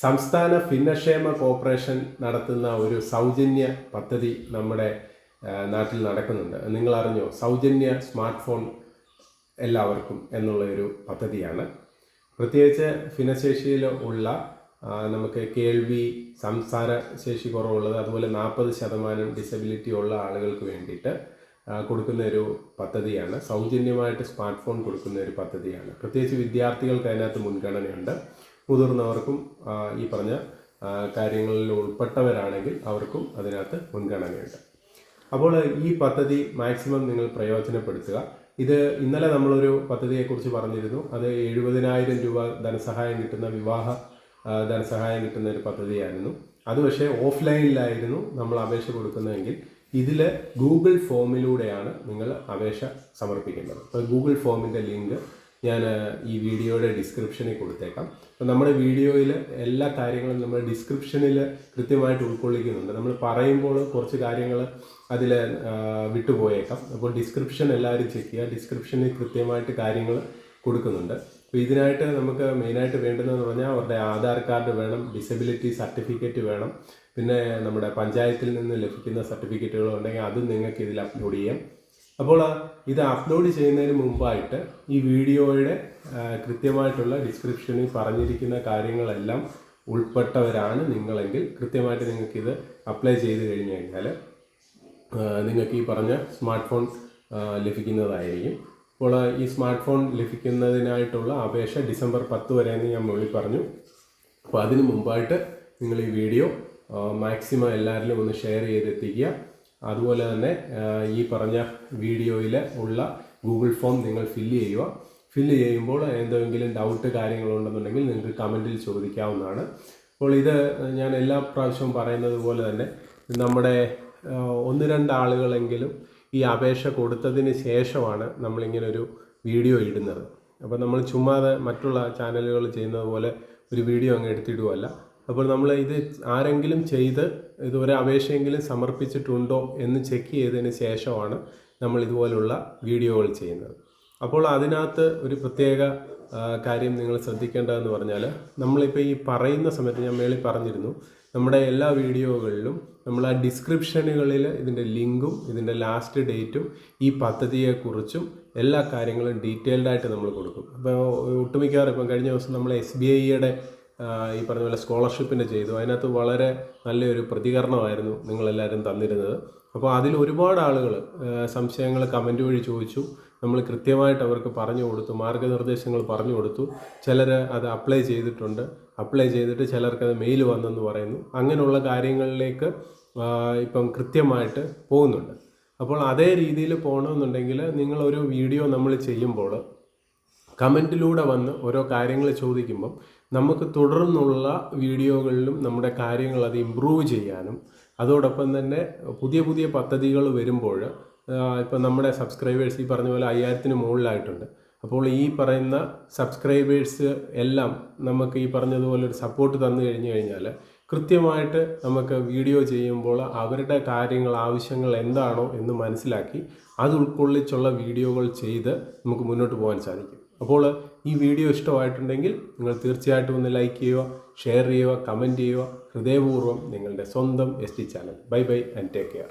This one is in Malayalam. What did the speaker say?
സംസ്ഥാന ഭിന്നക്ഷേമ കോർപ്പറേഷൻ നടത്തുന്ന ഒരു സൗജന്യ പദ്ധതി നമ്മുടെ നാട്ടിൽ നടക്കുന്നുണ്ട്. നിങ്ങൾ അറിഞ്ഞോ? സൗജന്യ സ്മാർട്ട് ഫോൺ എല്ലാവർക്കും എന്നുള്ള ഒരു പദ്ധതിയാണ്. പ്രത്യേകിച്ച് ഭിന്നശേഷിയിൽ ഉള്ള നമുക്ക് കേൾവി, സംസാര ശേഷി കുറവുള്ളത്, അതുപോലെ 40% ഡിസബിലിറ്റി ഉള്ള ആളുകൾക്ക് വേണ്ടിയിട്ട് കൊടുക്കുന്ന ഒരു പദ്ധതിയാണ്. സൗജന്യമായിട്ട് സ്മാർട്ട് ഫോൺ കൊടുക്കുന്ന ഒരു പദ്ധതിയാണ്. പ്രത്യേകിച്ച് വിദ്യാർത്ഥികൾക്ക് അതിനകത്ത് മുൻഗണനയുണ്ട്. മുതിർന്നവർക്കും ഈ പറഞ്ഞ കാര്യങ്ങളിൽ ഉൾപ്പെട്ടവരാണെങ്കിൽ അവർക്കും അതിനകത്ത് മുൻഗണനയുണ്ട്. അപ്പോൾ ഈ പദ്ധതി മാക്സിമം നിങ്ങൾ പ്രയോജനപ്പെടുത്തുക. ഇത് ഇന്നലെ നമ്മളൊരു പദ്ധതിയെക്കുറിച്ച് പറഞ്ഞിരുന്നു. അത് 70,000 രൂപ ധനസഹായം കിട്ടുന്ന വിവാഹ ധനസഹായം കിട്ടുന്ന ഒരു പദ്ധതിയായിരുന്നു. അത് പക്ഷേ ഓഫ്ലൈനിലായിരുന്നു നമ്മൾ അപേക്ഷ കൊടുക്കുന്നതെങ്കിൽ ഇതിൽ ഗൂഗിൾ ഫോമിലൂടെയാണ് നിങ്ങൾ അപേക്ഷ സമർപ്പിക്കേണ്ടത്. അപ്പോൾ ഗൂഗിൾ ഫോമിൻ്റെ ലിങ്ക് ഞാൻ ഈ വീഡിയോയുടെ ഡിസ്ക്രിപ്ഷനിൽ കൊടുത്തേക്കാം. അപ്പോൾ നമ്മുടെ വീഡിയോയിൽ എല്ലാ കാര്യങ്ങളും നമ്മൾ ഡിസ്ക്രിപ്ഷനിൽ കൃത്യമായിട്ട് ഉൾക്കൊള്ളിക്കുന്നുണ്ട്. നമ്മൾ പറയുമ്പോൾ കുറച്ച് കാര്യങ്ങൾ അതിൽ വിട്ടുപോയേക്കാം. അപ്പോൾ ഡിസ്ക്രിപ്ഷൻ എല്ലാവരും ചെക്ക് ചെയ്യുക. ഡിസ്ക്രിപ്ഷനിൽ കൃത്യമായിട്ട് കാര്യങ്ങൾ കൊടുക്കുന്നുണ്ട്. അപ്പോൾ ഇതിനായിട്ട് നമുക്ക് മെയിനായിട്ട് വേണ്ടതെന്ന് പറഞ്ഞാൽ അവരുടെ ആധാർ കാർഡ് വേണം, ഡിസബിലിറ്റി സർട്ടിഫിക്കറ്റ് വേണം, പിന്നെ നമ്മുടെ പഞ്ചായത്തിൽ നിന്ന് ലഭിക്കുന്ന സർട്ടിഫിക്കറ്റുകൾ ഉണ്ടെങ്കിൽ അതും നിങ്ങൾക്ക് ഇതിൽ അപ്ലോഡ് ചെയ്യാം. അപ്പോൾ ഇത് അപ്ലോഡ് ചെയ്യുന്നതിന് മുമ്പായിട്ട് ഈ വീഡിയോയുടെ കൃത്യമായിട്ടുള്ള ഡിസ്ക്രിപ്ഷനിൽ പറഞ്ഞിരിക്കുന്ന കാര്യങ്ങളെല്ലാം ഉൾപ്പെട്ടവരാണ് നിങ്ങളെങ്കിൽ കൃത്യമായിട്ട് നിങ്ങൾക്കിത് അപ്ലൈ ചെയ്ത് കഴിഞ്ഞ് കഴിഞ്ഞാൽ നിങ്ങൾക്ക് ഈ പറഞ്ഞ സ്മാർട്ട് ഫോൺ ലഭിക്കുന്നതായിരിക്കും. അപ്പോൾ ഈ സ്മാർട്ട് ഫോൺ ലഭിക്കുന്നതിനായിട്ടുള്ള അപേക്ഷ ഡിസംബർ 10 വരെ എന്ന് ഞാൻ മുകളിൽ പറഞ്ഞു. അപ്പോൾ അതിന് മുമ്പായിട്ട് നിങ്ങൾ ഈ വീഡിയോ മാക്സിമം എല്ലാവരിലും ഒന്ന് ഷെയർ ചെയ്തെത്തിക്കുക. അതുപോലെ തന്നെ ഈ പറഞ്ഞ വീഡിയോയിൽ ഉള്ള ഗൂഗിൾ ഫോം നിങ്ങൾ ഫില്ല് ചെയ്യുക. ഫില്ല് ചെയ്യുമ്പോൾ എന്തെങ്കിലും ഡൗട്ട് കാര്യങ്ങളുണ്ടെന്നുണ്ടെങ്കിൽ നിങ്ങൾക്ക് കമൻറ്റിൽ ചോദിക്കാവുന്നതാണ്. അപ്പോൾ ഇത് ഞാൻ എല്ലാ പ്രാവശ്യവും പറയുന്നത് പോലെ തന്നെ നമ്മുടെ 1-2 ആളുകളെങ്കിലും ഈ അപേക്ഷ കൊടുത്തതിന് ശേഷമാണ് നമ്മളിങ്ങനൊരു വീഡിയോ ഇടുന്നത്. അപ്പോൾ നമ്മൾ ചുമ്മാതെ മറ്റുള്ള ചാനലുകൾ ചെയ്യുന്നത് പോലെ ഒരു വീഡിയോ അങ്ങ് എടുത്തിടുകയല്ല. അപ്പോൾ നമ്മൾ ഇത് ആരെങ്കിലും ചെയ്ത് ഇതുവരെ അപേക്ഷയെങ്കിലും സമർപ്പിച്ചിട്ടുണ്ടോ എന്ന് ചെക്ക് ചെയ്തതിന് ശേഷമാണ് നമ്മൾ ഇതുപോലുള്ള വീഡിയോകൾ ചെയ്യുന്നത്. അപ്പോൾ അതിനകത്ത് ഒരു പ്രത്യേക കാര്യം നിങ്ങൾ ശ്രദ്ധിക്കേണ്ടതെന്ന് പറഞ്ഞാൽ നമ്മളിപ്പോൾ ഈ പറയുന്ന സമയത്ത് ഞാൻ മേളിൽ പറഞ്ഞിരുന്നു, നമ്മുടെ എല്ലാ വീഡിയോകളിലും നമ്മൾ ആ ഡിസ്ക്രിപ്ഷനുകളിൽ ഇതിൻ്റെ ലിങ്കും ഇതിൻ്റെ ലാസ്റ്റ് ഡേറ്റും ഈ പദ്ധതിയെക്കുറിച്ചും എല്ലാ കാര്യങ്ങളും ഡീറ്റെയിൽഡായിട്ട് നമ്മൾ കൊടുക്കും. അപ്പോൾ ഒട്ടുമിക്കവാറും ഇപ്പം കഴിഞ്ഞ ദിവസം നമ്മൾ SBIയുടെ ഈ പറഞ്ഞ പോലെ സ്കോളർഷിപ്പിൻ്റെ ചെയ്തു. അതിനകത്ത് വളരെ നല്ലൊരു പ്രതികരണമായിരുന്നു നിങ്ങളെല്ലാവരും തന്നിരുന്നത്. അപ്പോൾ അതിൽ ഒരുപാട് ആളുകൾ സംശയങ്ങൾ കമൻറ്റ് വഴി ചോദിച്ചു. നമ്മൾ കൃത്യമായിട്ട് അവർക്ക് പറഞ്ഞു കൊടുത്തു, മാർഗ്ഗനിർദ്ദേശങ്ങൾ പറഞ്ഞു കൊടുത്തു. ചിലർ അത് അപ്ലൈ ചെയ്തിട്ടുണ്ട്, അപ്ലൈ ചെയ്തിട്ട് ചിലർക്കത് മെയിൽ വന്നെന്ന് പറയുന്നു. അങ്ങനെയുള്ള കാര്യങ്ങളിലേക്ക് ഇപ്പം കൃത്യമായിട്ട് പോകുന്നുണ്ട്. അപ്പോൾ അതേ രീതിയിൽ പോകണമെന്നുണ്ടെങ്കിൽ നിങ്ങളൊരു വീഡിയോ നമ്മൾ ചെയ്യുമ്പോൾ കമൻറ്റിലൂടെ വന്ന് ഓരോ കാര്യങ്ങൾ ചോദിക്കുമ്പം നമുക്ക് തുടർന്നുള്ള വീഡിയോകളിലും നമ്മുടെ കാര്യങ്ങൾ അത് ഇമ്പ്രൂവ് ചെയ്യാനും അതോടൊപ്പം തന്നെ പുതിയ പുതിയ പദ്ധതികൾ വരുമ്പോൾ ഇപ്പം നമ്മുടെ സബ്സ്ക്രൈബേഴ്സ് ഈ പറഞ്ഞ പോലെ 5000-ന് മുകളിലായിട്ടുണ്ട്. അപ്പോൾ ഈ പറയുന്ന സബ്സ്ക്രൈബേഴ്സ് എല്ലാം നമുക്ക് ഈ പറഞ്ഞതുപോലെ ഒരു സപ്പോർട്ട് തന്നു കഴിഞ്ഞാൽ കൃത്യമായിട്ട് നമുക്ക് വീഡിയോ ചെയ്യുമ്പോൾ അവരുടെ കാര്യങ്ങൾ, ആവശ്യങ്ങൾ എന്താണോ എന്ന് മനസ്സിലാക്കി അത് ഉൾക്കൊള്ളിച്ചുള്ള വീഡിയോകൾ ചെയ്ത് നമുക്ക് മുന്നോട്ട് പോകാൻ സാധിക്കും. അപ്പോൾ ഈ വീഡിയോ ഇഷ്ടമായിട്ടുണ്ടെങ്കിൽ നിങ്ങൾ തീർച്ചയായിട്ടും ഒന്ന് ലൈക്ക് ചെയ്യുക, ഷെയർ ചെയ്യുക, കമൻറ്റ് ചെയ്യുക. ഹൃദയപൂർവ്വം നിങ്ങളുടെ സ്വന്തം ST channel. Bye bye and take care.